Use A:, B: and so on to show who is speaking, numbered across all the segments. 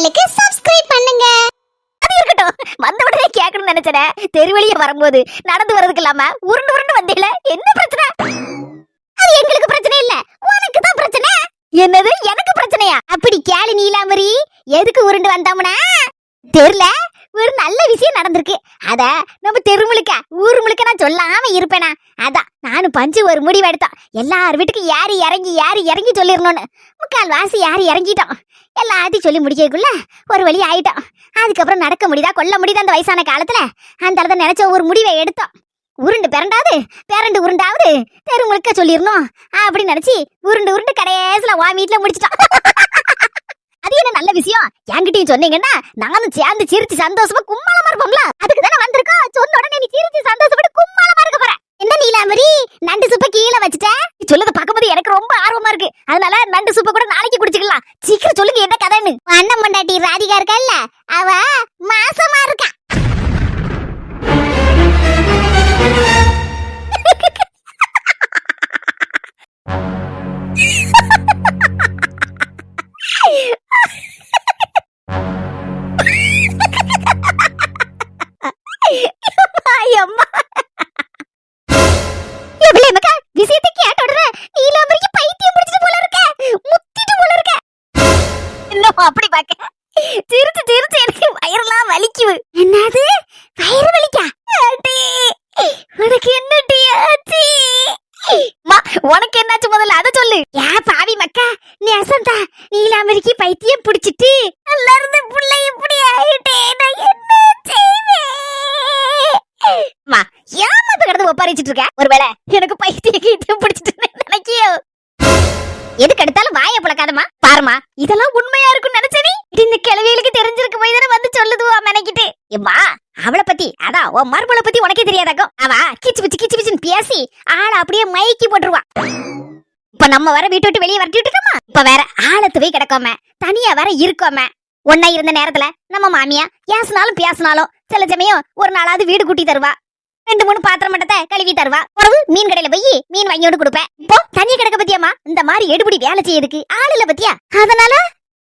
A: சேனலுக்கு சப்ஸ்கிரைப் பண்ணுங்க.
B: அது இருக்கட்டும், வந்த உடனே கேட்கணும்னு நினைச்சேன். தெருவழியே வரும்போது நடந்து வரதுக்கு இல்லாம உருண்டு உருண்டு வந்தீல, என்ன பிரச்சனை?
A: அது எங்களுக்கு பிரச்சனை இல்ல, உனக்கு தான் பிரச்சனை.
B: என்னது எனக்கு பிரச்சனையா?
A: அப்படி கேளு நீலாம்பரி, எதுக்கு உருண்டு வந்தோம்னா தெருல ஒரு நல்ல விஷயம் நடந்திருக்கு. அத நம்ம தெரு முழுக்க ஊர் முழுக்க நான் சொல்லாம இருப்பேனா? அதான் நானும் பஞ்சு ஒரு முடிவு எடுத்தோம். எல்லார் வீட்டுக்கு யாரு இறங்கி சொல்லிடணும்னு. முக்கால் வாசி யாரு இறங்கிட்டோம். எல்லாத்தையும் சொல்லி முடிக்கக்குள்ள ஒரு வழி ஆயிட்டோம். அதுக்கப்புறம் நடக்க முடியுதா கொல்ல முடியுதா அந்த வயசான காலத்துல? அந்த அளவுக்கு நினைச்ச ஒரு முடிவை எடுத்தோம். உருண்டு பேரண்டு உருண்டாவது தெரு முழுக்க சொல்லிடணும் அப்படின்னு நினைச்சு உருண்டு கடைசில வா வீட்டுல முடிச்சிட்டோம்.
B: அது என்ன நல்ல விஷயம்? என்கிட்டயும் சொன்னீங்கன்னா நானும் சேர்ந்து சிரிச்சு சந்தோஷமா கும்மாளமா இருப்போம்ல.
A: அதுக்கு தானே வந்திருக்கோம். சொன்ன உடனே நீ சிரிச்சு சந்தோஷப்பட்டு கும்மாளமா இருக்க போற. என்ன நீலாம்பரி, நண்டு சூப்ப கீழே வச்சுட்ட?
B: சொல்லத பார்க்கும்போது எனக்கு ரொம்ப ஆர்வமா இருக்கு. அதனால நண்டு சூப்ப கூட நாளைக்கு குடிச்சுக்கலாம். சீக்கிரம் சொல்லுங்க, என்ன கதைன்னு.
A: அண்ணன் பொண்டாட்டி ராதிகா இருக்கல்ல, அவ மாசமா இருக்கா.
B: விஷயத்தை கேட்ட உடனே நீலாம்பரிக்கு பைத்தியம் பிடிச்சிட்டு போல இருக்க, முத்திட்டு போல இருக்க. இன்னும் அப்படி பாக்க சிரிச்சு எனக்கு வயிறெல்லாம் வலிக்குது.
A: என்னது வயிறு வலிக்கா?
B: உனக்கு என்ன டீ ஆச்சு? உனக்கு என்னாச்சு முதல்ல அத சொல்லு.
A: ஏன் பாவி மக்கா, நீ அசந்தா நீலாம்பரிக்கு பைத்தியம் பிடிச்சிட்டு
B: நல்லா இருந்த புள்ள இப்படி ஆயிட்டே, நான் என்ன செய்வேன்? ஏமாத்த கிடந்து ஒப்பாரிச்சிட்டு இருக்க. ஒருவேளை எனக்கு பைத்தியம் பிடிச்சிட்டு நினைக்கியோ? எதுக்கு எடுத்தாலும் வாயை புழக்காதமா. பாருமா, இதெல்லாம் உண்மையா இருக்கும்னு நினைச்சனி. இந்த கிழவிகளுக்கு தெரிஞ்சிருக்கு போய் தானே வந்து சொல்லுதுவா மெனக்கிட்டு. எம்மா, அவளை பத்தி அதான் உன் மருமகளை பத்தி உனக்கே தெரியாதாக்கும். அவ கிச்சு பிச்சுன்னு பேசி ஆளை அப்படியே மயக்கி போட்டுருவா. இப்ப நம்ம வர வீட்டு விட்டு வெளியே வரட்டி விட்டுட்டோமா? இப்ப வேற ஆழத்து போய் கிடக்கோம, தனியா வேற இருக்கோம. ஒன்னா இருந்த நேரத்துல நம்ம மாமியா பேசினாலும் சில சமயம் ஒரு நாளாவது வீடு கூட்டி தருவா. 2-3 பாத்திரம் மட்டத்தை கழுவி தருவா. உறவு மீன் கடையில போய் மீன் வாங்கியோடு கொடுப்பேன். இப்போ தனியா கிடக்க பத்தியாமா? இந்த மாதிரி எடுபடி வேலை செய்யறதுக்கு ஆள் இல்ல பத்தியா?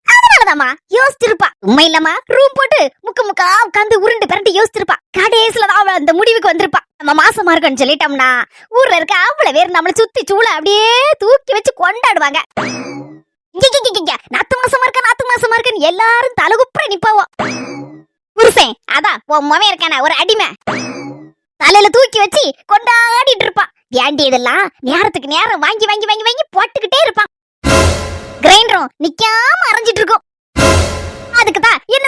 B: அதனாலதாமா யோசிச்சிருப்பா. உண்மை இல்லமா, ரூம் போட்டு முக்கா உட்காந்து உருண்டு பிறண்டு யோசிச்சிருப்பா. கடைசியில தான் அவ அந்த முடிவுக்கு வந்திருப்பா. நம்ம மாசமா இருக்கன்னு சொல்லிட்டோம்னா ஊர்ல இருக்க அவ்வளவு பேர் நம்மள சுத்தி சூழ அப்படியே தூக்கி வச்சு கொண்டாடுவாங்க. நாத்து மாசமா இருக்கன்னு எல்லாரும் தலகுப்புற நிப்பாவோ. புருஷன் அதான் உன் மவன் இருக்கான ஒரு அடிமை, தலையில தூக்கி வச்சு கொண்டாடிட்டு இருப்பான். வேண்டியதெல்லாம் நேரத்துக்கு நேரம் வாங்கி போட்டுக்கிட்டே இருப்பான். கிரைண்டரும் நிக்காம அரைஞ்சிட்டு இருக்கும். அதுக்குதான் என்ன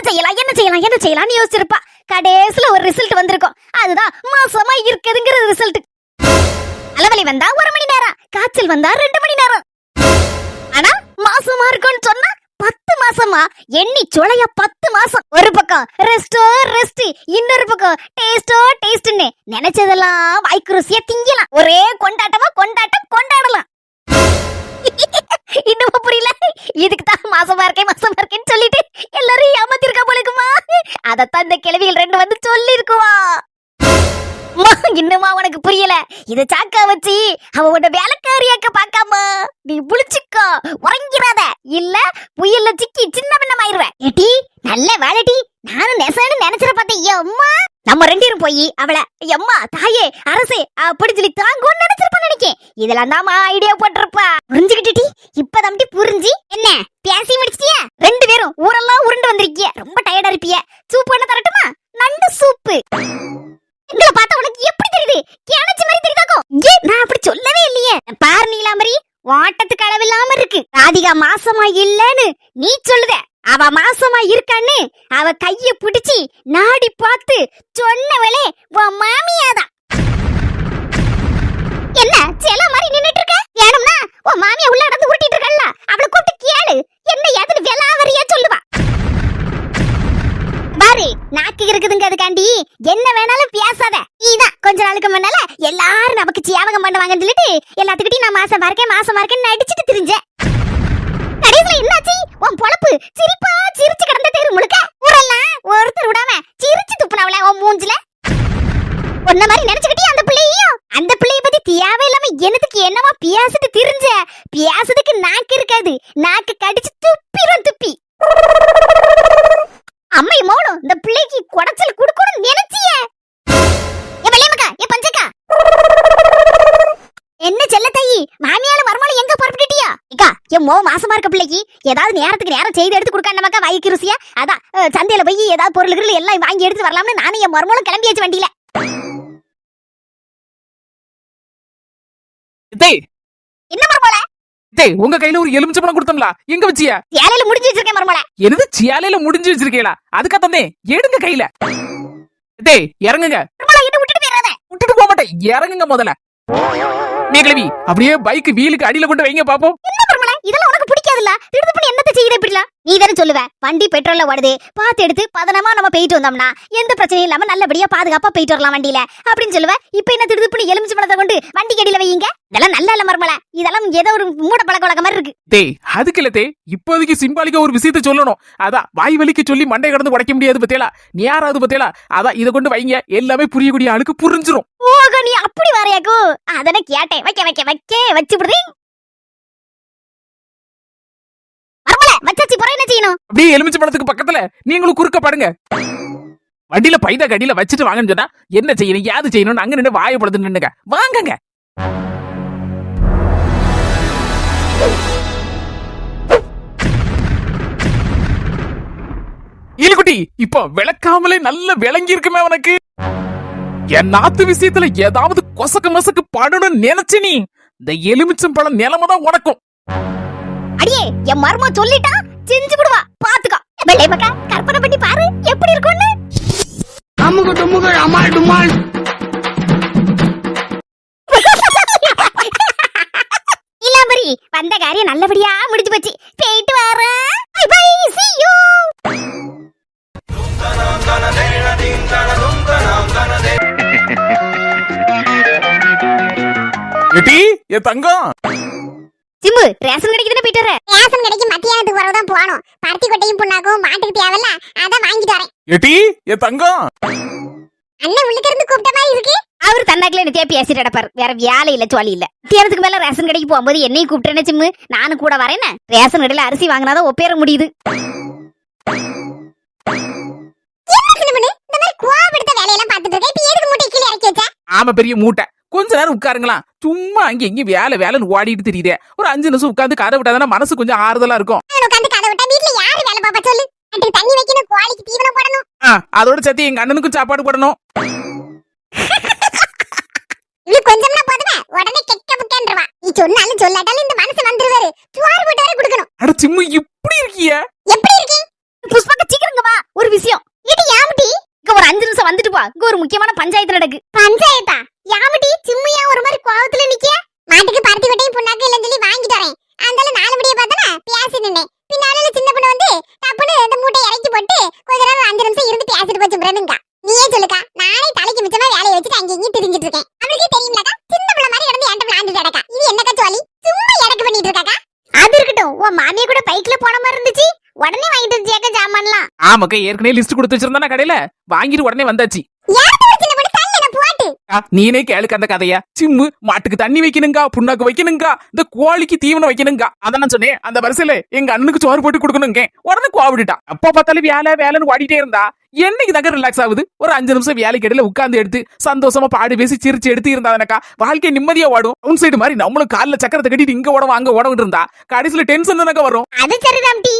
B: செய்யலாம் யோசிச்சிருப்பா. கடைசியில ஒரு ரிசல்ட் வந்திருக்கும். அதுதான் மாசமா இருக்குதுங்கிற ரிசல்ட். தலைவலி வந்தா 1 மணி நேரம், காய்ச்சல் வந்தா 2 மணி நேரம். ஆனா மாசமா இருக்கும்னு சொன்னா 10 மாசமா எண்ணி சுளைய 10 மாசம். ஒரு பக்கம் ரெஸ்ட், இன்னொரு பக்கம் டேஸ்ட்னு நினைச்சதெல்லாம் வாய்க்கு ருசியா திங்கலாம். ஒரே கொண்டாடலாம். இன்னும் புரியல? இதுக்கு தான் மாசமா இருக்கேன்னு சொல்லிட்டு எல்லாரும் ஏமாத்திருக்கா போலக்குமா. அதத்தான் இந்த கிழவிகள் 2 வந்து சொல்லி இருக்குவா. இன்னுமா உனக்கு புரியல? இத சாக்கா வச்சு அவனோட வேலைக்காரியாக்க பாக்காம நீ புளிச்சுக்கோ, உறங்கிறாத. இல்ல புயல்ல சிக்கி சின்ன பின்னமாயிருவ. ஏட்டி நல்ல வேலைட்டி, நானும் நெசன்னு நினைச்சிட பார்த்தேன். அம்மா, நம்ம 2 பேரும் போய் அவளை அம்மா தாயே அரசே அப்படி சொல்லி தாங்கன்னு நினைச்சிருப்பா நினைக்கேன். இதெல்லாம் தான் ஐடியா போட்டிருப்பா. புரிஞ்சுக்கிட்டி? இப்பதான் புரிஞ்சு என்ன பேசி முடிச்சிட்டியா? 2 பேரும் ஊரெல்லாம் உருண்டு வந்திருக்கிய, ரொம்ப டயர்டா இருப்பிய. சூப்பு என்ன தரட்டுமா? நண்டு சூப்பு. எங்களை பார்த்தா உனக்கு எப்படி தெரியுது? கிணச்சு மாதிரி தெரியுதாக்கோ? நான் அப்படி சொல்லவே இல்லையே. பாரு நீலாம்பரி, வாட்டத்துக்கு அளவில்லாம இருக்கு. ராதிகா மாசமா இல்லன்னு நீ சொல்லுத. அவ மாசமா இருக்கான்னு அவ கைய பிடிச்சி நாடி பார்த்து சொன்னவளே உன் மாமியாதான். என்ன செல மாதிரி நின்னுட்டு இருக்க? வேணும்னா உன் மாமியா உள்ள நடந்து உருட்டிட்டு இருக்கல்ல, அவளை கூப்பிட்டு கேளு. என்ன ஏதுன்னு விலாவரியா சொல்லுவா. பாரு, நாக்கு இருக்குதுங்கிறதுக்காண்டி என்ன வேணாலும் பேசாத. நீதான் கொஞ்ச நாளுக்கு முன்னால எல்லாரும் நமக்கு தியாகம் பண்ணுவாங்கன்னு சொல்லிட்டு எல்லாத்துக்கிட்டையும் நான் மாசமா இருக்கேன்னு நடிச்சிட்டு திரிஞ்சேன். கடைசியில என்னாச்சு? உன் பொழப்பு சிரிச்சு கிடந்த தெரு முழுக்க ஊரெல்லாம் ஒருத்தர் விடாம சிரிச்சு துப்புனவள உன் மூஞ்சில. ஒன்ன மாதிரி நினைச்சுக்கிட்டே அந்த பிள்ளைய பத்தி தேவையில்லாம என்னத்துக்கு என்னமா பேசிட்டு திரிஞ்ச. பேசுறதுக்கு நாக்கு இருக்காது, நாக்கு கடிச்சு துப்பிரும் துப்பி.
A: மாமியால மருமகளும் எங்க புறப்பட்டுட்டியா? இக்கா என் மாசமா இருக்க பிள்ளைக்கு ஏதாவது நேரத்துக்கு நேரம் செய்து எடுத்து கொடுக்க நமக்கா வாய்க்கு ருசியா. அதான் சந்தையில போய் ஏதாவது பொருள்கள் எல்லாம் வாங்கி எடுத்து வரலாம்னு நானும் என் மருமகளும் கிளம்பியாச்சு வண்டியில.
C: டேய்
A: என்ன மருமகள?
C: டேய் உங்க கையில ஒரு எலுமிச்சம்பழம் கொடுத்தோம்ல, எங்க வச்சியா?
A: சேலையில முடிஞ்சு வச்சிருக்கேன் மருமகள.
C: என்னது சியாலையில முடிஞ்சு வச்சிருக்கீங்களா? அதுக்கா தந்தே, எடுங்க கையில. டேய் இறங்குங்க.
A: மருமகள என்ன விட்டுட்டு போயிடாத.
C: விட்டுட்டு போக மாட்டேன், இறங்குங்க முதல்ல. நீ கிளவி அப்படியே பைக் வீலுக்கு அடியில கொண்டு வைங்க பாப்போம்.
A: என்ன மருமகள இதெல்லாம் உனக்கு பிடிக்காதுல்ல? திடுத்து பண்ணி என்னத்த செய்யுது இப்படிலாம்? நீ தானே சொல்லுவ வண்டி பெட்ரோல்ல ஓடுது, பார்த்து எடுத்து பதனமா நம்ம போயிட்டு வந்தோம்னா எந்த பிரச்சனையும் இல்லாம நல்லபடியா பாதுகாப்பா போயிட்டு வரலாம் வண்டியில அப்படின்னு சொல்லுவ. இப்ப என்ன திடுத்து பண்ணி எலுமிச்சை பழத்தை கொண்டு வண்டி கடியில வையுங்க? இதெல்லாம் நல்ல இல்ல மருமகள, இதெல்லாம் ஏதோ ஒரு மூட பழக்க வழக்க மாதிரி இருக்கு.
C: டேய் அதுக்கு இல்ல இப்போதைக்கு சிம்பாலிக்கா ஒரு விஷயத்தை சொல்லணும். அதான் வாய் வலிக்கு சொல்லி மண்டை கடந்து உடைக்க முடியாது பத்தியலா, நீ யாராவது பத்தியலா. அதான் இதை கொண்டு வைங்க, எல்லாமே புரியக்கூடிய ஆளுக்கு புரிஞ்சிரும்.
A: ஓகோ நீ அப்படி வரையாக்கோ, அதனை கேட்டேன். வைக்க வைக்க வைக்க வச்சு விடுறீ மருமகள. வச்சாச்சு புறம் என்ன செய்யணும்?
C: அப்படியே எலுமிச்சை பழத்துக்கு பக்கத்துல நீங்களும் குறுக்க பாடுங்க. வண்டியில பைதா கடியில வச்சுட்டு வாங்கன்னு சொன்னா என்ன செய்யணும் யாது செய்யணும்னு அங்க நின்று வாயை படுத்து நின்னுங்க. வாங்கங்க. ஈலிக்குட்டி இப்போ விளக்காமலே நல்ல விளங்கி இருக்குமே உனக்கு. என் நாத்து விஷயத்துல ஏதாவது கொசக்கு மசக்கு படணும்னு நினைச்சு நீ இந்த எலுமிச்சம் பழம் நிலைமைதான் உனக்கும்.
A: அடியே என் மருமக சொல்லிட்டா செஞ்சு விடுவா, பாத்துக்கோ. வெள்ளை பக்கா கற்பனை பண்ணி பாரு எப்படி இருக்கும்னு.
D: அமுக டுமுக அமால் டுமால்.
A: இல்லாமரி வந்த காரியம் நல்லபடியா முடிஞ்சு போச்சு. போயிட்டு வரேன். Bye bye, see you.
C: ஏட்டி ஏ தங்கம்.
A: சிம்பு ரேஷன் கடைக்கு தானே போயிட்டு வர?
B: ரேஷன் கடைக்கு மத்தியானத்துக்கு வரதான் போகணும். பருத்தி கொட்டையும் புண்ணாக்கும் மாட்டுக்கு தேவையில்ல, அதான் வாங்கிட்டு வரேன்.
C: ஏட்டி ஏ தங்கம்.
B: அண்ணன் உள்ளுக்கு இருந்து கூப்பிட்ட மாதிரி இருக்கு.
A: அவர் தன்னாக்குல என்ன தேப்பி பேசிட்டு கிடப்பாரு, வேற வேலை இல்ல ஜோலி இல்ல. தேர்தலுக்கு மேல ரேஷன் கடைக்கு போகும்போது என்னையும் கூப்பிட்டேன்னு சிம்மு, நானும் கூட வரேன்னு. ரேஷன் கடையில அரிசி வாங்கினாதான் ஒப்பேற முடியுது.
B: இந்த மாதிரி கோவப்படுத்த வேலையெல்லாம் பார்த்துட்டு இருக்கேன். இப்ப எதுக்கு மூட்டை கீழே இறக்கி வச்ச?
C: ஆமா பெரிய மூட்டை, கொஞ்ச நேரம் உட்காருங்களா. சும்மா அங்க இங்க வேலைன்னு ஓடிட்டு தெரியுதே. ஒரு 5 நிமிஷம் உட்கார்ந்து கதை விட்டாதானே மனசு கொஞ்சம் ஆறுதலா இருக்கும்.
B: உட்காந்து கதை விட்டா வீட்டுல யாரு வேலை பாப்பா சொல்லு? அதுக்கு தண்ணி வைக்கணும், கோழிக்கு தீவனம் போடணும்.
C: அதோட சேர்த்து எங்க அண்ணனுக்கும் சாப்பாடு போடணும்.
B: இது கொஞ்சம்னா போதுமே, உடனே கெக்க புக்கன்றவா. நீ சொன்னாலும் சொல்லாட்டாலும் இந்த மனசு வந்துருவாரு. சுவார் போட்டு வர கொடுக்கணும்.
C: அட சிம்மு இப்படி இருக்கிய?
B: எப்படி இருக்கீ?
A: புஷ்பாக்க சீக்கிரங்க வா, ஒரு விஷயம்.
B: இது யாமட்டி?
A: இங்க ஒரு 5 நிமிஷம் வந்துட்டு போ, இங்க ஒரு முக்கியமான பஞ்சாயத்து நடக்கு.
B: பஞ்சாயத்தா? யாமட்டி சிம்மியா ஒரு மாதிரி கோவத்துல நிக்க? மாட்டுக்கு பருத்தி கொட்டையும் புண்ணாக்கு இல்லன்னு சொல்லி வாங்கிட்டு வரேன். அதனால 4 முடிய பார்த்தனா பேசி நின்னேன். பின்னால சின்ன பொண்ணு வந்து டப்புன்னு இந்த மூட்டை இறக்கி போட்டு கொஞ்ச நேரம் 5 நிமிஷம் இருந்து பேசிட்டு போச்சு பிரனுங்கா. நீயே சொல்லுக்கா, நானே தலைக்கு மிச்சமா வேலையை வச்சுட்டு அங்க இங்கே திரிஞ்சிட்டு இருக்கேன். அவளுக்கு தெரியும்லக்கா, சின்ன பிள்ளை மாதிரி கிடந்து என்கிட்ட விளையாண்டுட்டு கிடக்கா. இது என்னக்கா ஜோலி? சும்மா எடக்கு பண்ணிட்டு இருக்காக்கா. அது இருக்கட்டும், உன் மாமியா கூட பைக்ல போன மாதிரி இருந்துச்சு, உடனே வாங்கிட்டு வந்துச்சியாக்க ஜாமான்லாம்.
C: ஆமாக்கா, ஏற்கனவே லிஸ்ட் கொடுத்து வச்சிருந்தானே கடையில, வாங்கிட்டு உடனே வந்தாச்சு. நீனே கேளுக்கு அந்த கதையா. சிம்மு மாட்டுக்கு தண்ணி வைக்கணுங்கா, புண்ணாக்கு வைக்கணுங்கா, இந்த கோழிக்கு தீவனம் வைக்கணுங்கா. அதான் சொன்னேன், அந்த வரிசையில எங்க அண்ணனுக்கு சோறு போட்டு கொடுக்கணுங்க. உடனே கோவிட்டா. அப்ப பார்த்தாலும் வேலைன்னு ஓடிட்டே இருந்தா என்னைக்கு தாங்க ரிலாக்ஸ் ஆகுது? ஒரு 5 நிமிஷம் வேலைக்கு இடையில உட்கார்ந்து எடுத்து சந்தோஷமா பாடு பேசி சிரிச்சு எடுத்து இருந்தாக்கா வாழ்க்கை நிம்மதியா ஓடும். உன் சைடு மாதிரி நம்மளும் காலில் சக்கரத்தை கட்டிட்டு இங்க ஓட அங்க ஓடவிட்டு இருந்தா கடைசியில டென்ஷன் தானக்கா வரும்.
B: அது சரிதான் டி,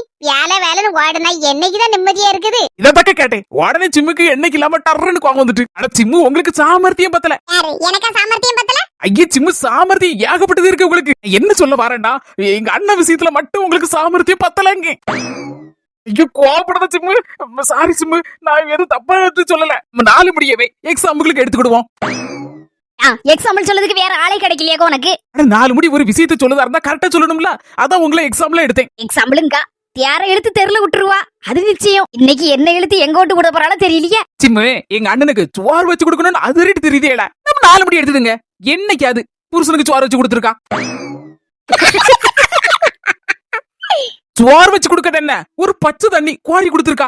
B: வேலைன்னு ஓடனா என்னைக்குதான் நிம்மதியா இருக்குது?
C: இதத்தக்க கேட்டேன். உடனே சிம்முக்கு என்னைக்கு இல்லாம டர்ன்னு கோவம் வந்துட்டு. ஆனா சிம்மு உங்களுக்கு சாமர்த்தியம் பத்தல.
B: யாரு எனக்கா சாமர்த்தியம் பத்தல?
C: ஐயே சிம்மு சாமர்த்தியம் ஏகப்பட்டது இருக்கு உங்களுக்கு. என்ன சொல்ல வரேன்டா, எங்க அண்ணன் விஷயத்துல மட்டும் உங்களுக்கு சாமர்த்தியம் பத்தலங்க. ஐயோ கோவப்படாத சிம்மு, சாரி சிம்மு, நான் எதுவும் தப்பா சொல்லல. 4 முடியவே எக்ஸாம்பிளுக்கு எடுத்துக்கிடுவோம்.
A: எக்ஸாம்பிள் சொல்லதுக்கு வேற ஆளே கிடைக்கலையா உனக்கு?
C: 4 முடி ஒரு விஷயத்தை சொல்லுதா இருந்தா கரெக்டா சொல்லணும்ல, அதான் உங்களை எக்ஸாம்பிளா எடுத்தேன்.
A: எக்ஸாம்பிளுங்கா யார எழுத்து தெருல விட்டுருவா, அது நிச்சயம். இன்னைக்கு என்ன எழுத்து எங்க ஓட்டு கூட போறாலும் தெரியலையே.
C: சிம்மு எங்க அண்ணனுக்கு சோறு வச்சு கொடுக்கணும்னு அது ரேட்டு தெரியுதேடா. நம்ம 4 முடி எடுத்துதுங்க. என்னைக்கு அது புருஷனுக்கு சோறு வச்சு கொடுத்துருக்கா? சோறு வச்சு கொடுக்கறது என்ன, ஒரு பச்சை தண்ணி கோரி கொடுத்துருக்கா.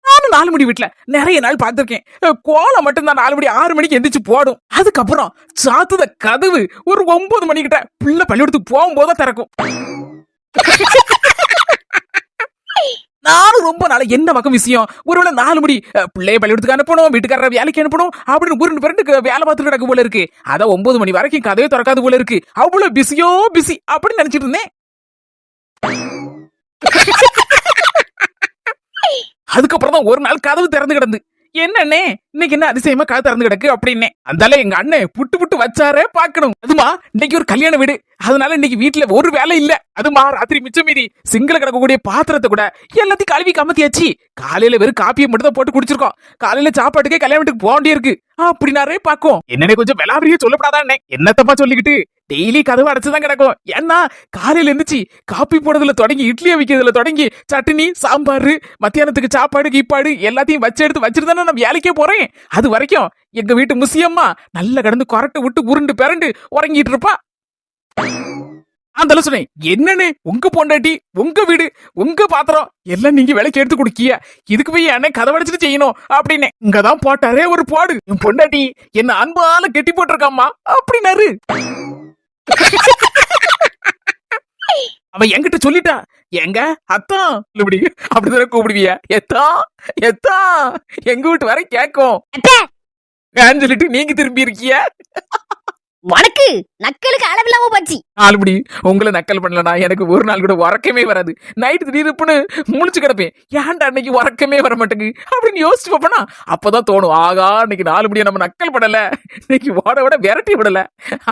C: நானும் 4 மணி வீட்டுல நிறைய நாள் பார்த்திருக்கேன். கோலம் மட்டும் தான் 4 மணி 6 மணிக்கு எந்திரிச்சு போடும். அதுக்கப்புறம் சாத்துத கதவு ஒரு 9 மணிக்கிட்ட பிள்ளை பள்ளிக்கூடத்துக்கு போகும்போது திறக்கும். நானும் ரொம்ப நாள என்ன பக்கம் விஷயம் ஒருவேளை 4 மணி பிள்ளைய பள்ளிக்கூடத்துக்கு அனுப்பணும், வீட்டுக்காரர வேலைக்கு அனுப்பணும் அப்படின்னு உருண்டு பிறண்டு வேலை பார்த்துட்டு கிடக்கு போல இருக்கு. அதான் 9 மணி வரைக்கும் கதையை திறக்காது போல இருக்கு. அவ்வளவு பிஸி அப்படின்னு நினைச்சிட்டு இருந்தேன். அதுக்கப்புறம் தான் ஒரு நாள் கதவு திறந்து கிடந்து, என்னண்ணே இன்னைக்கு என்ன அதிசயமா கதை திறந்து கிடக்கு அப்படின்னு. அந்தால எங்க அண்ணன் புட்டு வச்சாரே பாக்கணும். அதுமா இன்னைக்கு ஒரு கல்யாண வீடு, அதனால இன்னைக்கு வீட்டுல ஒரு வேலை இல்ல. அதுமா ராத்திரி மிச்சம் மீறி சிங்கில கிடக்கக்கூடிய பாத்திரத்தை கூட எல்லாத்தையும் கழுவி கமத்தியாச்சு. காலையில வெறும் காப்பியை மட்டும் தான் போட்டு குடிச்சிருக்கோம். காலையில சாப்பாட்டுக்கே கல்யாணத்துக்கு போக வேண்டிய இருக்கு அப்படின்னாரே பாக்கும். என்னன்னே கொஞ்சம் விளாவரியே சொல்லப்படாதானே, என்னத்தப்பா சொல்லிக்கிட்டு டெய்லி கதவு அடைச்சுதான் கிடக்கும். ஏன்னா காலையில இருந்துச்சு காப்பி போடுறதுல தொடங்கி இட்லியை வைக்கிறதுல தொடங்கி சட்னி சாம்பார் மத்தியானத்துக்கு சாப்பாடு கீப்பாடு எல்லாத்தையும் வச்சுட்டு தானே நான் வேலைக்கே போறேன். அது வரைக்கும் எங்க வீட்டு முசியம்மா நல்லா கடந்து கொரட்டை விட்டு உருண்டு பிறண்டு உறங்கிட்டு இருப்பா. அந்த சொன்னேன், என்னன்னு உங்க பொண்டாட்டி உங்க வீடு உங்க பாத்திரம் எல்லாம் நீங்க விலைக்கு எடுத்து குடுக்கிய, இதுக்கு போய் என்ன கதவடைச்சிட்டு செய்யணும் அப்படின்னு. இங்கதான் போட்டாரே ஒரு போடு, என் பொண்டாட்டி என்ன அன்பால கெட்டி போட்டிருக்காமா அப்படின்னாரு. அவன் என்கிட்ட சொல்லிட்டா, எங்க அத்தான் இப்படி அப்படிதானே கூப்பிடுவிய, எத்தா எங்க வீட்டு வரை கேக்கும் சொல்லிட்டு நீங்க திரும்பி இருக்கிய.
B: உனக்கு நக்கலுக்கு அளவில்லாம போச்சு.
C: 4 மணி உங்களை நக்கல் பண்ணலனா எனக்கு ஒரு நாள் கூட உறக்கமே வராது. நைட்டு திடீர்னு முழிச்சு கிடப்பேன், ஏன்டா அன்னைக்கு உறக்கமே வர மாட்டேங்குது அப்படின்னு யோசிச்சு பார்ப்பனா அப்பதான் தோணும், ஆகா இன்னைக்கு 4 மணியை நம்ம நக்கல் பண்ணல, இன்னைக்கு ஓட விரட்டி விடல,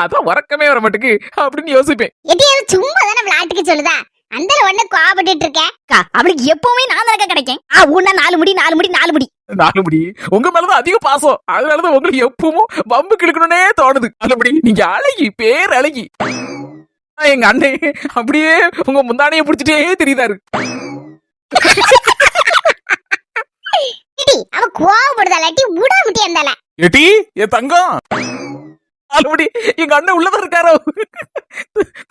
C: அதான் உறக்கமே வர மாட்டேங்குது அப்படின்னு யோசிப்பேன்.
A: எதையாவது சும்மா தானே விளையாட்டுக்கு சொல்லுதா, அந்த ஒண்ணு கோபப்பட்டு இருக்கேன்.
B: அவளுக்கு எப்பவுமே நான் தானக்கா கிடைக்கும். உன்ன 4 முடி
C: 4 மணி உங்க மேலதான் அதிக பாசம், அதனாலதான் உங்களுக்கு எப்பவும் பம்பு கிழக்கணும்னே தோணுது. 4 மணி நீங்க அழகி பேர் அழகி. எங்க அண்ணே அப்படியே உங்க முந்தானைய புடிச்சிட்டே தெரியுதாரு.
A: அவ கோவப்படுதாலாட்டி விடாமட்டி இருந்தால
C: ஏட்டி என் தங்கம். 4 மணி எங்க அண்ணன் உள்ளதான் இருக்காரோ,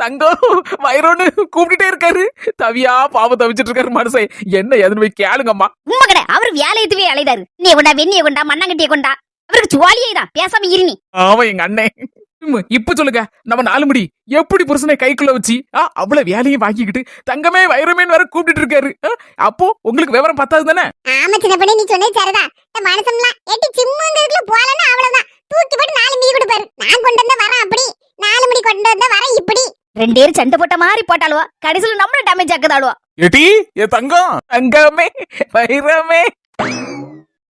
C: தங்கம் வயிறோன்னு கூப்பிட்டுட்டே இருக்காரு. தவியா பாவம் தவிச்சிட்டு இருக்காரு மனுஷன். என்ன எதுன்னு போய் கேளுங்கம்மா.
B: உண்மை கடை அவர் வேலையத்துவே அலைதாரு. நீ கொண்டா வெண்ணிய கொண்டா மண்ணாங்கட்டிய கொண்டா, அவருக்கு சுவாலியே தான் பேசாம இருநி.
C: ஆமா எங்க அண்ணன். இப்ப சொல்லுங்க, நம்ம 4 மணி எப்படி புருஷனை கைக்குள்ள வச்சு அவ்வளவு வேலையும் வாங்கிக்கிட்டு தங்கமே வைரமேன்னு வேற கூப்பிட்டு இருக்காரு. அப்போ உங்களுக்கு விவரம் பத்தாது தானே.
A: ஆமா சின்ன பண்ணி நீ சொன்னே சரிதான். மனசம்லாம் எட்டி சிம்முங்கிறதுல போலன்னா அவ்வளவுதான், தூக்கி போட்டு 4 மணி கொடுப்பாரு. நான் கொண்டு வந்த வரேன் அப்படி, 4 மணி கொண்டு வந்த வரேன் இப்படி.
B: 2 பேரும் சண்டை போட்ட மாதிரி போட்டாளுவா, கடைசியில நம்மள டேமேஜ் ஆக்குதாளுவா.
C: ஏட்டி என் தங்கம் தங்கமே வைரமே.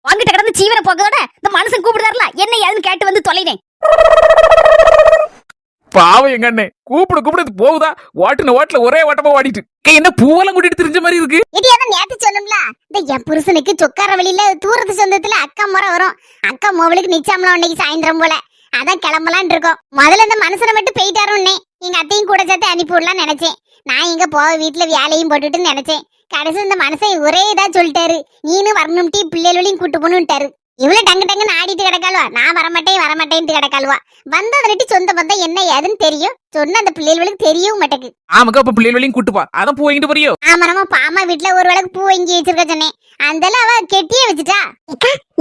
B: வாங்கிட்ட கிடந்து சீவனை போக்கதோட இந்த மனுஷன் கூப்பிடுறாருல என்ன ஏதுன்னு கேட்டு வந்து தொலைனேன்.
C: பாவம் எங்க அண்ணே கூப்பிடு போகுதா, ஓட்டுல ஒரே ஓட்டமா ஓடிட்டு என்ன பூவெல்லாம் கூட்டிட்டு தெரிஞ்ச மாதிரி இருக்கு.
A: இடியாதான் நேத்து சொன்னோம்ல, இந்த என் புருஷனுக்கு சொக்கார வழியில தூரத்து சொந்தத்துல அக்கா முறை வரும். அக்கா மோவலுக்கு நிச்சாமலாம் இன்னைக்கு சாயந்தரம் போல, அதான் கிளம்பலான் இருக்கோம். முதல்ல இந்த மனுஷனை மட்டும் போயிட்டாருன்னே எங்க அத்தையும் கூட சேர்த்து அனுப்பி விடலாம் நினைச்சேன். நான் இங்க போக வீட்டுல வேலையும் போட்டுட்டு நினைச்சேன். கடைசி இந்த மனுஷன் ஒரே இதா சொல்லிட்டாரு, நீனும் வரணும் டீ பிள்ளைகளையும் கூட்டு போகணும்ட்டாரு. இவ்வளவு டங்குன்னு ஆடிட்டு கிடக்காளுவா, நான் வரமாட்டேன்ட்டு கிடக்காளுவா. வந்த அதட்டி சொந்த பந்தம் என்ன ஏதுன்னு தெரியும், சொன்ன அந்த பிள்ளைகளுக்கு தெரியவும் மாட்டேங்குது.
C: ஆமாக்கா அப்ப பிள்ளைகளையும் கூட்டு போ, அதான் பூ வாங்கிட்டு போறியோ.
A: ஆமா பாமா வீட்டுல ஒரு விளக்கு பூ வாங்கி வச்சிருக்க சொன்னேன், அந்த அவ கெட்டியே வச்சுட்டா.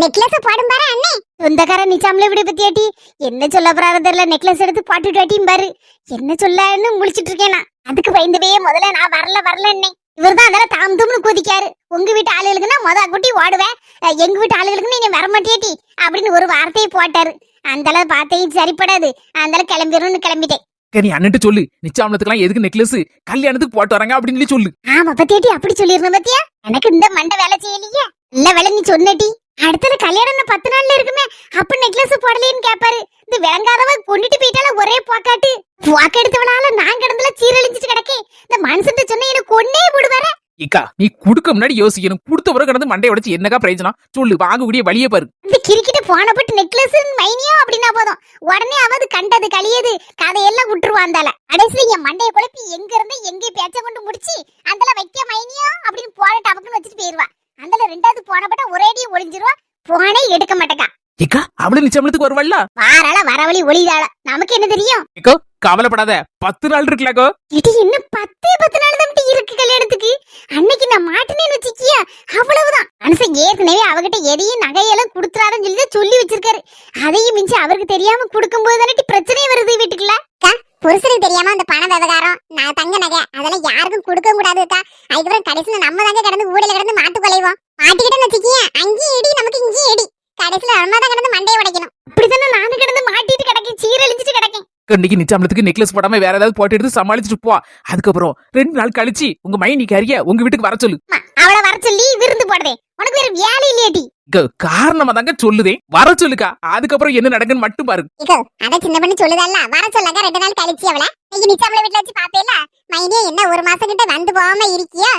A: நெக்லஸ் போடும் பாரு அண்ணே, சொந்தக்கார நிச்சாமல இப்படி பத்தியாட்டி என்ன சொல்ல போறாரு தெரியல. நெக்லஸ் எடுத்து பாட்டுட்டாட்டியும் பாரு, என்ன சொல்லன்னு முழிச்சிட்டு இருக்கேன் நான். அதுக்கு பயந்துவே முதல்ல நான் வரலன்னே. இவர்தான் அதெல்லாம் தாம் தும்னு குதிக்காரு. உங்க வீட்டு ஆளுகளுக்குன்னா குட்டி ஓடுவேன், எங்க வீட்டு ஆளுகளுக்கு நீங்க வரமாட்டேட்டி அப்படின்னு ஒரு வார்த்தையை போட்டாரு. அந்த அளவு பார்த்தையும் சரிப்படாது, அந்த அளவு கிளம்பிடணும்னு கிளம்பிட்டேன்.
C: நீ அண்ணன் சொல்லு, நிச்சயத்துக்குலாம் எதுக்கு நெக்லஸ், கல்யாணத்துக்கு போட்டு வராங்க அப்படின்னு சொல்லி.
A: ஆமா பத்தியாட்டி அப்படி சொல்லிருந்தேன் பத்தியா. எனக்கு இந்த மண்டை வேலை செய்யலையே, இல்ல வேலை நீ சொன்னட்டி. அடுத்தது கல்யாணம் 10 நாள்ல இருக்குமே, அப்ப நெக்லஸ் போடலேன்னு கேப்பாரு. இந்த விளங்காதவ கொண்டுட்டு போயிட்டால ஒரே போக்காட்டு எடுத்தவனால நான் கிடந்துல சீரழிஞ்சிட்டு கிடக்கேன். இந்த மனுஷன் சொன்ன எனக்கு கொன்னே போடுவார.
C: இக்கா நீ குடுக்க முன்னாடி யோசிக்கணும், கொடுத்த பிறகு கிடந்து மண்டையை உடைச்சு என்னக்கா பிரயோஜனம் சொல்லு, வாங்கக்கூடிய வழியே பாரு.
A: இந்த கிரிக்கிட்ட போன பட்டு நெக்லஸ் மைனியோ அப்படின்னா போதும், உடனே அவது கண்டது கழியது கதையெல்லாம் விட்டுருவாந்தால. கடைசியில என் மண்டையை குழப்பி எங்க இருந்து எங்கே பேச்ச கொண்டு முடிச்சு அந்தல வைக்க மைனியோ அப்படின்னு போன டபக்குன்னு வச்சுட்டு போயிருவா. அந்தல 2வது போன பட்ட ஒரேடியே ஒளிஞ்சிருவா, போனே எடுக்க மாட்டேக்கா.
C: இக்கா அவளு நிச்சயத்துக்கு வருவல்ல,
A: வாரால வரவழி ஒளிதாள, நமக்கு என்ன தெரியும்.
C: இக்கோ கவலைப்படாத, 10 நாள் இருக்குல்லக்கோ.
A: இது இன்னும் 10 நாள் தான் இருக்கு கல்யாணத்துக்கு. அன்னைக்கு நான் மாட்டினேன்னு வச்சுக்கியா அவ்வளவுதான். மனுஷன் ஏற்கனவே அவகிட்ட எதையும் நகையெல்லாம் கொடுத்துறாருன்னு சொல்லி வச்சிருக்காரு. அதையும் மிஞ்சி அவருக்கு தெரியாம கொடுக்கும் போது தானே பிரச்சனையே வருது வீட்டுக்குள்ள. புருஷனுக்கு தெரியாம அந்த பண விவகாரம் நான் தங்க நகை அதெல்லாம் யாருக்கும் கொடுக்க கூடாதுக்கா. அதுக்கப்புறம் கடைசியில நம்ம தாங்க கிடந்து ஊடல கிடந்து மாட்டு கொலைவோம். மாட்டிக்கிட்டேன்னு வச்சுக்கிய அங்கேயும் இடி நமக்கு இங்கேயும் இடி. கடைசியில நம்ம தான் கிடந்து மண்டையை உடைக்கணும். அப்படித்தானே நானும் கிடந்து மாட்டிட்டு கிடக்கேன், சீரழிஞ்சிட்டு கிடக்கேன்.
C: இன்னைக்கு நிச்சயத்துக்கு நெக்லஸ் போடாம வேற ஏதாவது போட்டு எடுத்து சமாளிச்சுட்டு போ. அதுக்கப்புறம் 2 நாள் கழிச்சு உங்க மைனிக்காரிய உங்க வீட்டுக்கு வர சொல்லு.
A: அவளை வர சொல்லி விருந்து போடுதே. உனக்கு வேற வேலை இல்லையாடி?
C: காரணமா தாங்க சொல்லுதே, வர சொல்லுக்கா. அதுக்கப்புறம் என்ன நடக்குன்னு மட்டும் பாரு.
A: அத சின்ன பண்ணி சொல்லுதல்ல, வர சொல்லாங்க 2 நாள் கழிச்சு அவளை. நீங்க நிச்சயம்ல வீட்டுல வச்சு பாப்பேல. மைனியே என்ன 1 மாசம் கிட்ட வந்து போகாம இருக்கியோ,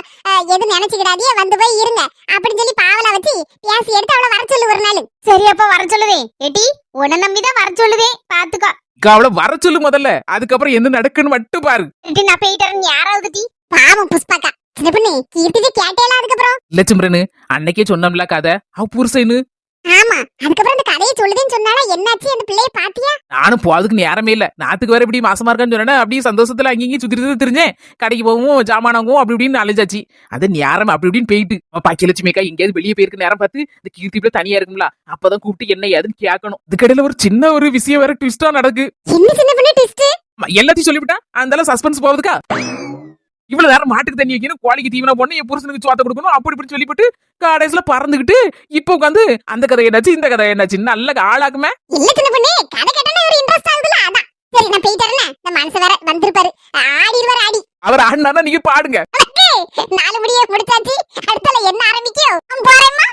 A: எது நினைச்சுக்கிடாதியே, வந்து போய் இருங்க அப்படின்னு சொல்லி பாவலா வச்சு பேசி எடுத்து அவளை வர சொல்லு ஒரு நாள். சரி அப்ப வர சொல்லுதே. ஏடி உன்னை நம்பிதான் வர சொல்லுதே, பாத்துக்கோ.
C: அவளை வர சொல்லு முதல்ல, அதுக்கப்புறம் என்ன நடக்குன்னு மட்டும் பாரு.
A: நான் போயிட்டேன். யாராவது டி பாவம் புஷ்பாக்கா சின்ன பண்ணி கீர்த்திக்கு கேட்டேல. அதுக்கப்புறம்
C: லட்சுமரனு அன்னைக்கே சொன்னோம்ல கதை, அவ புருஷனு.
A: ஆமா, அதுக்கப்புறம் அந்த கதையை சொல்லுதுன்னு சொன்னால என்னாச்சு? அந்த பிள்ளைய பாத்தியா?
C: நானும் போறதுக்கு நேரமே இல்ல. நாத்துக்கு வேற இப்படி மாசமா இருக்கான்னு சொன்னா அப்படியே சந்தோஷத்துல அங்கேயும் சுத்தி தெரிஞ்சேன். கடைக்கு போவோம், ஜாமானாங்கும் அப்படி இப்படின்னு அலைஞ்சாச்சு. அது நேரம் அப்படி இப்படின்னு போயிட்டு பாக்கியலட்சுமிக்கா எங்கேயாவது வெளியே போயிருக்கு நேரம் பார்த்து இந்த கீர்த்தி தனியா இருக்கும்ல, அப்பதான் கூப்பிட்டு என்ன ஏதுன்னு கேட்கணும். இதுக்கடையில ஒரு சின்ன ஒரு விஷயம் வேற ட்விஸ்டா நடக்கு.
A: என்ன சின்ன பண்ணி ட்விஸ்ட்?
C: எல்லாத்தையும் சொல்லிவிட்டேன். அந்த சஸ்பென்ஸ் போவதுக்கா இவ்வளவு நேரம் மாட்டுக்கு தண்ணி வைக்கணும், கோழிக்கு தீவனம் போடணும், என் புருஷனுக்கு சோத்த கொடுக்கணும், அப்படி இப்படி சொல்லிவிட்டு கடைசியில பறந்துகிட்டு இப்ப உட்காந்து அந்த கதை என்னாச்சு இந்த கதை என்னாச்சு நல்ல ஆளாக்குமே.
A: இல்ல சின்ன பண்ணி கதை கேட்டா ஒரு இன்ட்ரெஸ்ட் ஆகுதுல, அதான். சரி நான் போயிட்டறேன். இந்த மனசு வேற வந்திருப்பாரு, ஆடிடுவார் ஆடி.
C: அவர் ஆடினானா நீங்க பாடுங்க.
A: 4 முடியே முடிச்சாச்சு. அடுத்தல என்ன ஆரம்பிக்கும் போறேம்மா.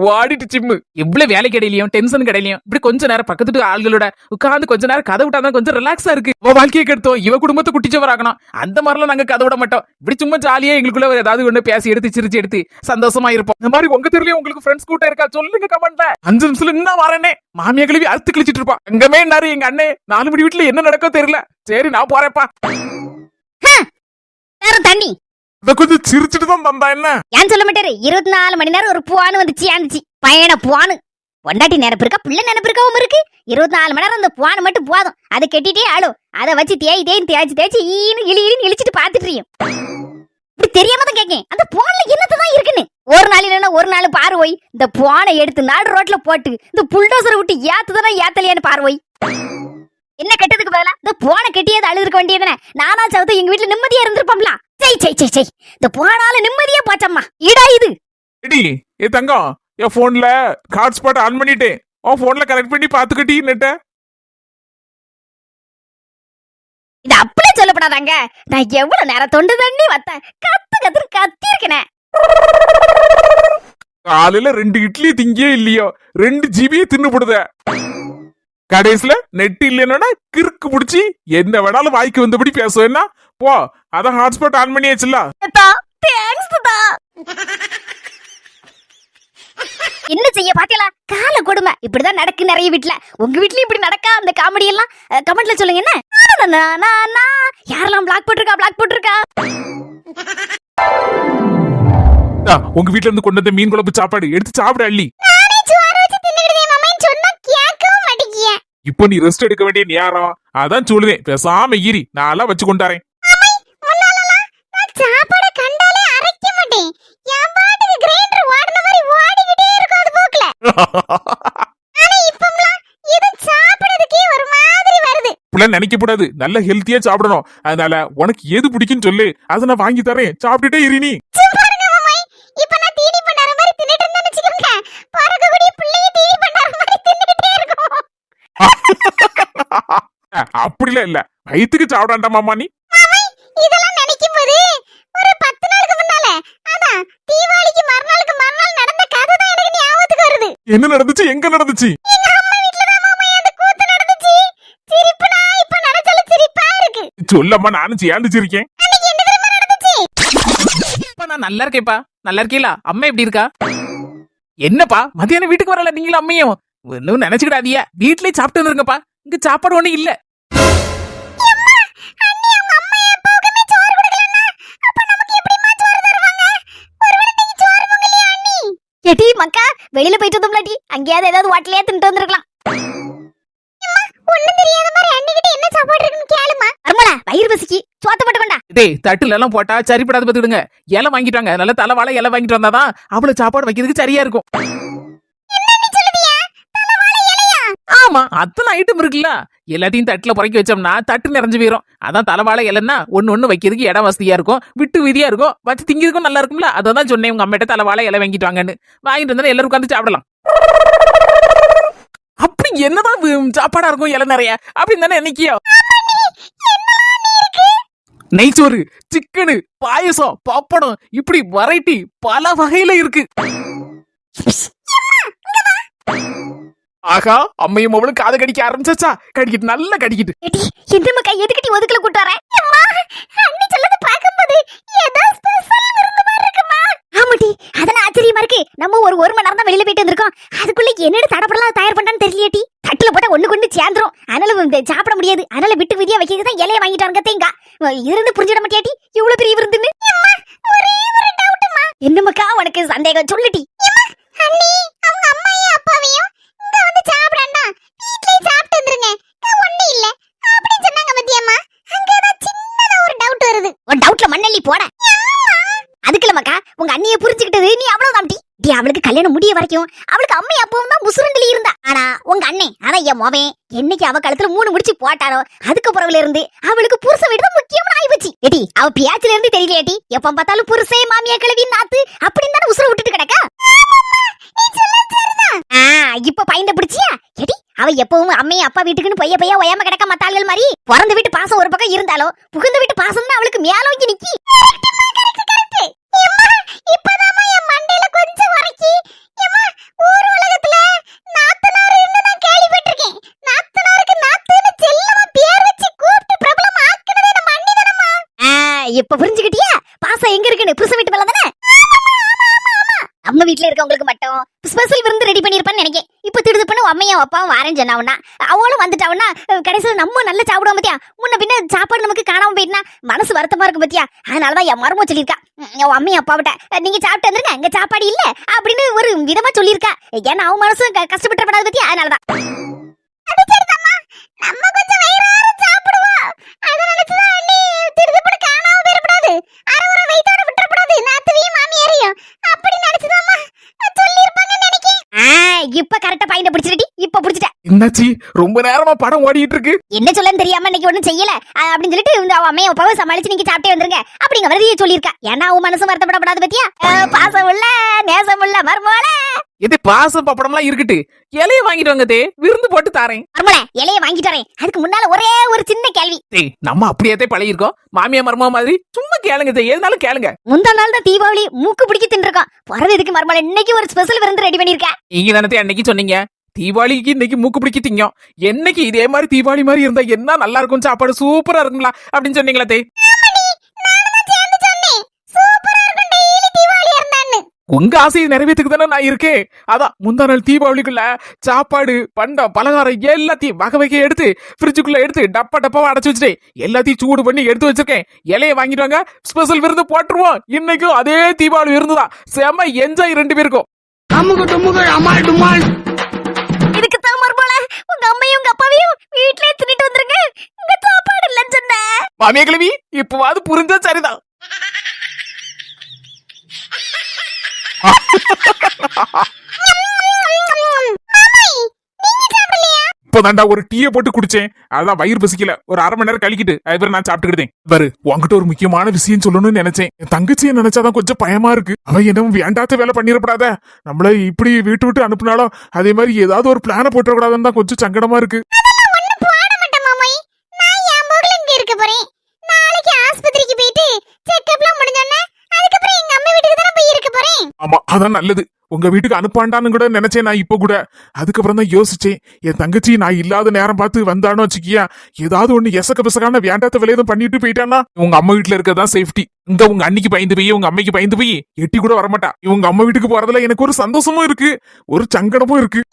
C: வாடிட்டு சிம்மு எவ்வளவு வேலை கிடையிலையும் டென்ஷன் கிடையிலையும் இப்படி கொஞ்ச நேரம் பக்கத்து ஆள்களோட உட்கார்ந்து கொஞ்ச நேரம் கதை விட்டாதான் கொஞ்சம் ரிலாக்ஸா இருக்கு. வாழ்க்கையை கெடுத்தோம், இவ குடும்பத்தை குட்டிச்சவராகணும். அந்த மாதிரிலாம் நாங்க கதை விட மாட்டோம். இப்படி சும்மா ஜாலியா எங்களுக்குள்ள ஏதாவது ஒண்ணு பேசி எடுத்து சிரிச்சு எடுத்து சந்தோஷமா இருப்போம். இந்த மாதிரி உங்க தெருலயும் உங்களுக்கு ஃப்ரெண்ட்ஸ் கூட்டம் இருக்கா சொல்லுங்க கமெண்ட்ல. 5 நிமிஷத்துல இன்னும் வரேனே. மாமியா கிழவி அறுத்து கிழிச்சிட்டு இருப்பா. அங்கமே என்னாரு எங்க அண்ணே 4 மணி வீட்டுல என்ன நடக்கோ தெரியல. சரி நான் போறேன்ப்பா.
A: தண்ணி
C: கொஞ்சம் சிரிச்சுட்டு தான் தந்தா என்ன
A: ஏன் சொல்ல மாட்டாரு? 24 மணி நேரம் ஒரு பூவானு வந்துச்சு ஆந்துச்சு. பையன பூவானு பொண்டாட்டி நினைப்பு இருக்கா, பிள்ளை நினைப்பு இருக்காவும் இருக்கு. 24 மணி நேரம் அந்த பூவானு மட்டும் போதும். அதை கெட்டிட்டே ஆளும். அதை வச்சு தேய்ச்சி இழிச்சிட்டு பாத்துட்டு இப்படி தெரியாம தான் கேட்கேன். அந்த போன்ல என்னதான் இருக்குன்னு ஒரு நாள் இல்லைன்னா ஒரு நாள் பாரு போய் இந்த போனை எடுத்து நாடு ரோட்ல போட்டு இந்த புல்டோசரை விட்டு ஏத்துதானே ஏத்தலையான்னு பாரு போய். என்ன கெட்டதுக்கு பதிலா இந்த போனை கெட்டியாவது அழுதுருக்க வேண்டியதுனே. நானா சவுத்து எங்க வீட்டுல நிம்மதியா இருந்திருப்போம்ல. செய் இந்த போனால நிம்மதியா போச்சம்மா. ஈடா இது
C: ஏ தங்கம், என் போன்ல ஹாட்ஸ்பாட் ஆன் பண்ணிட்டேன். உன் போன்ல கனெக்ட் பண்ணி பாத்துக்கிட்டி நெட்ட.
A: இது அப்படியே சொல்லப்படாதாங்க. நான் எவ்வளவு நேரம் தொண்டு தண்ணி வத்த கத்தி இருக்கேன்.
C: காலையில 2 இட்லி திங்கே இல்லையோ 2 ஜிபியே தின்னு போடுத. கடைசில நெட் இல்லைன்னா கிறுக்கு புடிச்சு என்ன வேணாலும் வாய்க்கு வந்தபடி பேசுவேன்னா போ. அதான் ஹாட்ஸ்பாட் ஆன் பண்ணியாச்சுல.
A: என்ன செய்ய பாத்தீங்களா? கால கொடுமை இப்படிதான் நடக்கு நிறைய வீட்டுல. உங்க வீட்லயும் இப்படி நடக்கா? அந்த காமெடி எல்லாம் கமெண்ட்ல சொல்லுங்க. என்ன யாரெல்லாம் பிளாக் போட்டிருக்கா?
C: உங்க வீட்ல இருந்து கொண்டு வந்த மீன் குழம்பு சாப்பாடு எடுத்து சாப்பிட அள்ளி. இப்போ நீ ரெஸ்ட் எடுக்க வேண்டிய நேரம். அதான் சொல்லுவேன் பேசாம ஈரி நான் வச்சு கொண்டாரேன்.
A: சாப்பாடு கண்டாலே அரைக்க மாட்டேன். என் பாட்டுக்கு கிரைண்டர் ஓடுன மாதிரி ஓடிக்கிட்டே இருக்கும் அது போக்குல. ஆனா இப்போலாம் இது சாப்பிடுறதுக்கே ஒரு மாதிரி வருது.
C: புள்ள நினைக்க கூடாது, நல்ல ஹெல்த்தியா சாப்பிடணும். அதனால உனக்கு எது பிடிக்குன்னு சொல்லு, அதை நான் வாங்கி தரேன். சாப்பிட்டுட்டே இரு நீ.
A: இப்ப நான் தீனி பண்ணார மாதிரி தின்னுட்டு இருந்தேன்னு வச்சுக்கோங்க, பறக்கக்கூடிய பிள்ளைய தீனி பண்ணார மாதிரி தின்னுட்டே இருக்கும்.
C: அப்படிலாம் இல்ல, வயிற்றுக்கு சாப்பிடாண்டா மாமா நீ.
A: இதெல்லாம் நினைக்கும் போது ஒரு 10 நாளுக்கு முன்னால அதான் தீபாவளிக்கு மறுநாள் நடந்த கதை தான் எனக்கு ஞாபகத்துக்கு வருது.
C: என்ன நடந்துச்சு? எங்க நடந்துச்சு?
A: எங்க அம்மா வீட்ல தான் மாமா அந்த கூத்து நடந்துச்சு. சிரிப்புனா இப்ப நினைச்சால சிரிப்பா இருக்கு.
C: சொல்லம்மா, நானும் சேர்ந்து சிரிக்கேன்.
A: அன்னைக்கு என்ன தெரியுமா நடந்துச்சு?
C: இப்ப நான் நல்லா இருக்கேப்பா. நல்லா இருக்கீங்களா? அம்மா எப்படி இருக்கா? என்னப்பா மதியானம் வீட்டுக்கு வரல நீங்களும் அம்மையும்? ஒன்னும் நினைச்சுக்கிடாதீங்க, வீட்லயே சாப்பிட்டு இருங்கப்பா. இங்க சாப்பாடு ஒண்ணு இல்ல.
A: எடி மக்கா, வெளியில போயிட்டு வந்தோம்லாடி, அங்கேயாவது ஏதாவது ஹோட்டலையே தின்ட்டு வந்திருக்கலாம். ஒண்ணும் தெரியாத மாதிரி அன்னிக்கிட்ட என்ன சாப்பாடு இருக்குன்னு கேளுமா. அருமலா, வயிறு பசிக்கு சோத்த போட்டு கொண்டா.
C: டேய், தட்டுல எல்லாம் போட்டா சரிப்படாது பாத்துடுங்க. இலை வாங்கிட்டு வாங்க, நல்ல தலைவாழை இலை வாங்கிட்டு வந்தாதான் அவ்வளவு சாப்பாடு வைக்கிறதுக்கு சரியா இருக்கும்.
A: என்ன நீ சொல்லுவியா? தலைவாழை இலையா?
C: ஆமா, ஆமா அத்தனை ஐட்டம் இருக்குல்ல, எல்லாத்தையும் தட்டுல புறக்கி வச்சோம்னா தட்டு நிறைஞ்சு போயிரும். அதான் தலைவாழை இலைன்னா ஒண்ணு வைக்கிறதுக்கு இடம் வசதியா இருக்கும், விட்டு விதியா இருக்கும், வச்சு திங்கிறதுக்கும் நல்லா இருக்கும்ல. அதான் சொன்னேன் உங்க அம்மிட்ட தலைவாழை இலை வாங்கிட்டு வாங்கன்னு. வாங்கிட்டு வந்தா எல்லாரும் உட்காந்து சாப்பிடலாம். அப்படி என்னதான் சாப்பாடா இருக்கும் இலை நிறைய அப்படின்னு தானே நினைக்கியோ. நெய்ச்சோறு, சிக்கனு, பாயசம், பப்படம், இப்படி வெரைட்டி பல வகையில இருக்கு. ஆகா, அம்மையும் அவளும் காது கடிக்க ஆரம்பிச்சாச்சா? கடிக்கிட்டு நல்லா கடிக்கிட்டு.
A: ஏடி இந்த மக்கா எதுக்கிட்டி ஒதுக்கல கூட்டு வரேன்? அம்மா அண்ணி சொல்லது பாக்கும்போது ஏதோ ஸ்பெஷல் விருந்து மாதிரி இருக்குமா? ஆமாடி, அதெல்லாம் ஆச்சரியமா இருக்கு. நம்ம ஒரு மணி நேரம் தான் வெளியில போயிட்டு வந்திருக்கோம். அதுக்குள்ள என்னென்ன தடப்படலாம் தயார் பண்ணான்னு தெரியலையேடி. தட்டுல போட்டா ஒண்ணு சேர்ந்துரும். அதனால சாப்பிட முடியாது. அதனால விட்டு விதியா வைக்கிறது தான் இலைய வாங்கிட்டாங்க தேங்கா. இருந்து புரிஞ்சிட மாட்டியாட்டி இவ்வளவு பெரிய விருந்துன்னு. ஒரே ஒரு டவுட்மா. என்னமக்கா உனக்கு சந்தேகம் சொல்லுடி. அண்ணி அவங்க அம்மாயும் அப்பாவையும் இங்க வந்து சாப்பிடண்டா வீட்லயே சாப்பிட்டு வந்துருங்க. ஒண்ணு இல்ல அப்படி சொன்னாங்க மத்தியம்மா. அங்க ஏதோ சின்னதா ஒரு டவுட் வருது. ஒரு டவுட்ல மண்ணெல்லி போட. அதுக்குல மக்கா உங்க அண்ணியை புரிஞ்சுக்கிட்டது நீ அவ்வளவுதான் டி. அவளுக்கு கல்யாணம் முடிய வரைக்கும் அவளுக்கு அம்மை அப்பவும் தான் முசுரண்டில இருந்தா. ஆனா உங்க அண்ணன் அதான் என் மோவன் என்னைக்கு அவ கழுத்துல 3 முடிச்சு போட்டாரோ அதுக்கப்புறம்ல இருந்து அவளுக்கு புருஷ வீடு தான் முக்கியமான ஆயிடுச்சு. ஏடி அவ பியாச்சில இருந்து தெரியலையாட்டி எப்ப பார்த்தாலும் புருஷே மாமியா கிழவி நாத்து அப்படின்னு தானே உசுர விட்டுட்டு கிடக்கா. இப்ப பையன் பிடிச்சியா? ஏடி அவ எப்பவும் அம்மையும் அப்பா வீட்டுக்குன்னு பையா ஒயாம கிடக்க மத்தாள்கள் மாதிரி பிறந்த வீட்டு பாசம் ஒரு பக்கம் இருந்தாலும் புகுந்த வீட்டு பாசம் தான் அவளுக்கு மேலோங்கி நிக்கி. இப்பதாமா என் மண்டையில கொஞ்சம் வரைக்கி ஊர் உலகத்துல நாத்தனாருன்னு நான் கேள்விப்பட்டிருக்கேன். நாத்தனாருக்கு நாத்துன்னு செல்லமா பேர் வச்சு கூப்பிட்டு பிரபலம் ஆக்குனதே நம்ம அண்ணி தானம்மா. இப்ப புரிஞ்சுக்கிட்டியா பாசம் எங்க இருக்குன்னு? புருஷ வீட்டு மேல தானே. நம்ம வீட்டுல இருக்கவங்களுக்கு மட்டும் ஸ்பெஷல் விருந்து ரெடி பண்ணிருப்பான்னு நினைக்கேன். இப்ப திடுது பண்ணு அம்மையும் அப்பாவும் வாரேன்னு சொன்னாவுன்னா அவளும் வந்துட்டாவுன்னா கடைசியில் நம்ம நல்லா சாப்பிடுவோம் பத்தியா. முன்ன பின்ன சாப்பாடு நமக்கு காணாம போயிட்டுனா மனசு வருத்தமா இருக்கும் பத்தியா. அதனாலதான் என் மருமோ சொல்லியிருக்கா அம்மையும் அப்பாவிட்ட நீங்க சாப்பிட்டு வந்துருங்க அங்க சாப்பாடு இல்ல அப்படின்னு ஒரு விதமா சொல்லியிருக்கா. ஏன்னா அவன் மனசும் கஷ்டப்பட்டுறப்படாது பத்தியா. அதனாலதான் நம்ம கொஞ்சம் வயிறார சாப்பிடுவோம். அத நினைச்சுதான் அண்ணி திடுது பண்ணு காணாம போயிடக்கூடாது. அரை வயித்தோட விட்டுறக்கூடாது. நாத்துவையும் மாமியாரையும் அப்படி நினைச்சுதாம்மா சொல்லியிருப்பாங்கன்னு நினைக்கிறேன். இப்ப கரெக்டா பாயிண்ட பிடிச்சிருடி. இப்ப பிடிச்சிட்ட.
C: என்னாச்சு? ரொம்ப நேரமா படம் ஓடிட்டு இருக்கு.
A: என்ன சொல்லன்னு தெரியாம இன்னைக்கு ஒண்ணும் செய்யல அப்படின்னு சொல்லிட்டு இந்த அவ அம்மையை அப்பாவை சமாளிச்சு நீங்க சாப்பிட்டே வந்துருங்க அப்படிங்க வரதியே சொல்லியிருக்கா. ஏன்னா அவன் மனசு வருத்தப்படப்படாது பத்தியா. பாசம் உள்ள நேசம் உள்ள மருமோல
C: இது பாசம் பப்படம்லாம் இருக்கட்டு, இலைய வாங்கிட்டு வாங்க தே, விருந்து போட்டு தாரேன்.
A: மருமோல இலைய வாங்கிட்டு வரேன். அதுக்கு முன்னால ஒரே ஒரு சின்ன கேள்வி.
C: டேய் நம்ம அப்படியே பழகிருக்கோம். மாமியா மருமக மாதிரி சும்மா கேளுங்க தே, எதுனாலும் கேளுங்க.
A: முந்தா நாள் தான் தீபாவளி மூக்கு பிடிக்க தின்றுருக்கோம். பிறந்ததுக்கு மருமோல இன்னைக்கு ஒரு ஸ்பெஷல் விருந்து ரெடி பண்ணிருக்க.
C: நீங்க தானே அன்னைக்கு சொன்னீங்க தீபாவளிக்கு இன்னைக்கு மூக்கு பிடிக்க திங்கும். என்னைக்கு இதே மாதிரி தீபாவளி மாதிரி இருந்தா என்ன நல்லா இருக்கும், சாப்பாடு சூப்பரா இருக்குங்களா அப்படின்னு சொன்னீங்களா தே. உங்க ஆசையை நிறைவேற்றுக்கு தானே நான் இருக்கேன். அதான் முந்தா நாள் தீபாவளிக்குள்ள சாப்பாடு பண்டம் பலகாரம் எல்லாத்தையும் வகை எடுத்து ஃப்ரிட்ஜுக்குள்ள எடுத்து டப்பாவா அடைச்சு வச்சுட்டேன். எல்லாத்தையும் சூடு பண்ணி எடுத்து வச்சிருக்கேன். இலைய வாங்கிட்டு வாங்க, ஸ்பெஷல் விருந்து போட்டுருவோம். இன்னைக்கும் அதே தீபாவளி விருந்து தான். செம்ம என்ஜாய் 2 பேருக்கும்.
A: இதுக்கு தான் மருமோல உங்க அம்மையும் உங்க அப்பாவையும் வீட்லயே தின்னுட்டு வந்துருங்க. உங்க சாப்பாடு இல்லன்னு சொன்ன
C: மாமியா கிழவி இப்பவாது புரிஞ்சா சரிதான். இப்பதான்டா ஒரு டீயை போட்டு குடிச்சேன். அதான் வயிறு பசிக்கல. ஒரு 1/2 மணி நேரம் கழிக்கிட்டு அதுபோல நான் சாப்பிட்டுக்கிட்டேன். பாரு உங்ககிட்ட ஒரு முக்கியமான விஷயம் சொல்லணும்னு நினைச்சேன். என் தங்கச்சியை நினைச்சாதான் கொஞ்சம் பயமா இருக்கு. அவன் என்ன வேண்டாத்த வேலை பண்ணிடப்படாத. நம்மள இப்படி விட்டு அனுப்புனாலும் அதே மாதிரி ஏதாவது ஒரு பிளான போட்டுறக்கூடாதுன்னு தான் கொஞ்சம் சங்கடமா இருக்கு. ஆமா அதான் நல்லது. உங்க வீட்டுக்கு அனுப்பாண்டான்னு கூட நினைச்சேன் நான் இப்ப கூட. அதுக்கப்புறம் தான் யோசிச்சேன், என் தங்கச்சி நான் இல்லாத நேரம் பார்த்து வந்தானோ வச்சுக்கியா ஏதாவது ஒண்ணு எசக்க பிசக்கான வேண்டாத்த விலையதும் பண்ணிட்டு போயிட்டானா உங்க அம்மா வீட்டுல இருக்கதான் சேஃப்டி. இங்க உங்க அன்னைக்கு பயந்து போய் உங்க அம்மைக்கு பயந்து போய் எட்டி கூட வரமாட்டா. இவங்க அம்மா வீட்டுக்கு போறதுல எனக்கு ஒரு சந்தோஷமும் இருக்கு, ஒரு சங்கடமும் இருக்கு.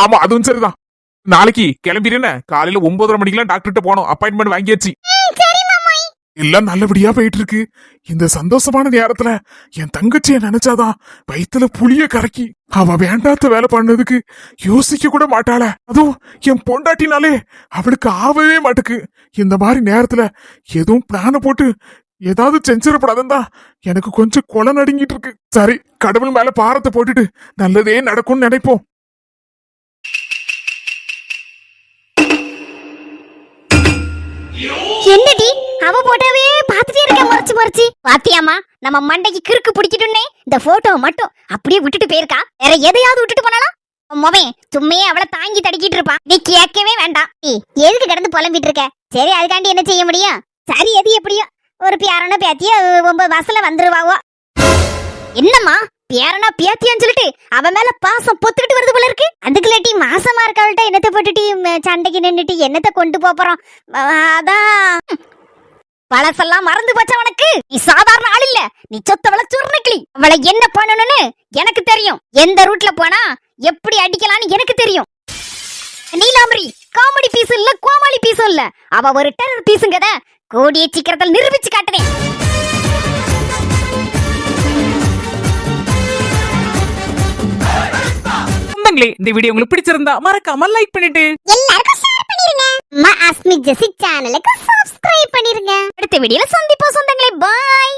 C: ஆமா அதுவும் சரிதான். நாளைக்கு கிளம்பிடுறேன். காலையில 9:30 மணிக்கெல்லாம் டாக்டர்கிட்ட போனோம். அப்பாயின்மெண்ட் வாங்கியாச்சு.
E: எல்லாம் நல்லபடியா போயிட்டு இருக்கு. இந்த சந்தோஷமான நேரத்துல என் தங்கச்சிய நினைச்சாதான் வயித்துல புளிய கறக்கி அவ வேண்டாத்த வேலை பண்ணதுக்கு யோசிக்க கூட மாட்டாள. அதுவும் என் பொண்டாட்டினாலே அவளுக்கு ஆகவே மாட்டுக்கு. இந்த மாதிரி நேரத்துல எதுவும் பிளான போட்டு ஏதாவது செஞ்சிடப்படாதான் தான் எனக்கு கொஞ்சம் கொலை நடுங்கிட்டு இருக்கு. சரி, கடவுள் மேல பாரத்தை போட்டுட்டு நல்லதே நடக்கும்னு நினைப்போம்.
A: என்னடி அவ போட்டோவே பாத்துட்டே இருக்க மறைச்சு மறைச்சு. பாத்தியாமா நம்ம மண்டைக்கு கிறுக்கு பிடிக்கிட்டுன்னே இந்த போட்டோ மட்டும் அப்படியே விட்டுட்டு போயிருக்கா. வேற எதையாவது விட்டுட்டு போனாலும் மொபைல் சும்மையே அவளை தாங்கி தடுக்கிட்டு இருப்பான். நீ கேட்கவே வேண்டாம். எதுக்கு கிடந்து புலம்பிட்டு இருக்க? சரி, அதுக்காண்டி என்ன செய்ய முடியும்? சரி, எது எப்படியோ ஒரு பேரனோ பேத்திய 9 மாசத்துல வந்துருவாவோ. என்னம்மா பேரனா பேத்தியான்னு சொல்லிட்டு அவன் மேல பாசம் பொத்துக்கிட்டு வருது போல இருக்கு. அதுக்குள்ளாட்டி மாசமா இருக்கவள்கிட்ட என்னத்தை போட்டுட்டு சண்டைக்கு நின்னுட்டு என்னத்தை கொண்டு போறோம். அதான் பழசெல்லாம் மறந்து போச்ச உனக்கு. நீ சாதாரண ஆள் இல்ல, நீ சொத்தவள சுருக்கிளி. அவளை என்ன பண்ணணும்னு எனக்கு தெரியும். எந்த ரூட்ல போனா எப்படி அடிக்கலாம்னு எனக்கு தெரியும். நீலாம்பரி காமெடி பீஸ் இல்ல, கோமாளி பீஸும் இல்ல, அவ ஒரு டெரர் பீஸுங்கத கூடிய சீக்கிரத்தில் நிரூபிச்சு காட்டுறேன்.
C: சொந்தங்களே, இந்த வீடியோ உங்களுக்கு பிடிச்சிருந்தா மறக்காம லைக் பண்ணிட்டு
A: எல்லாருக்கும் ஷேர் பண்ணிருங்க. அஸ்மி ஜெசி சேனலுக்கு சப்ஸ்கிரைப் பண்ணிருங்க. அடுத்த வீடியோல சந்திப்போம் சொந்தங்களே. பாய்.